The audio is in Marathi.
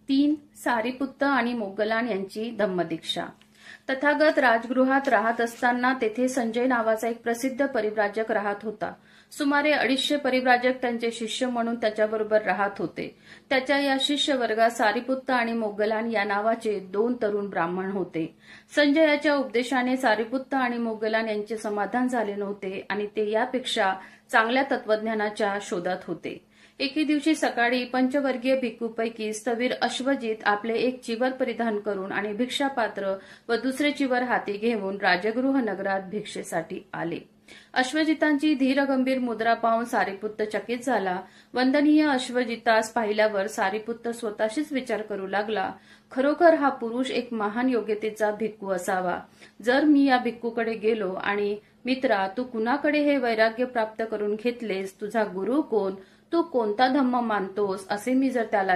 3. सारिपुत्त आणि मोगलान यांची धम्मदीक्षा। तथागत राजगृहात राहत असताना तेथे संजय नावाचा एक प्रसिद्ध परिव्राजक राहत होता। सुमारे 250 परिव्राजक त्यांचे शिष्य म्हणून त्याच्याबरोबर राहत होते। त्याच्या या शिष्य वर्गात सारिपुत्त आणि मोगलान या नावाचे 2 तरुण ब्राह्मण होते। संजयाच्या उपदेशाने सारिपुत्त आणि मोगलान यांचे समाधान झाले नव्हते आणि ते यापेक्षा चांगल्या तत्वज्ञानाच्या शोधात होते। एके दिवशी सकाळी पंचवर्गीय भिक्खूपैकी स्थविर अश्वजित आपले एक चिवर परिधान करून आणि भिक्षापात्र व दुसरे चिवर हाती घेऊन राजगृह नगरात भिक्षेसाठी आले। अश्वजितांची धीरगंभीर मुद्रा पाहून सारिपुत्त चकित झाला। वंदनीय अश्वजितास पाहिल्यावर सारिपुत्त स्वतःशीच विचार करू लागला, खरोखर हा पुरुष एक महान योग्यतेचा भिक्खू असावा। जर मी या भिक्खूकडे गेलो आणि मित्रा, तू कुणाकडे हे वैराग्य प्राप्त करून घेतलेस, तुझा गुरु कोण, तू कोणता धम्म मानतोस, असे मी जर त्याला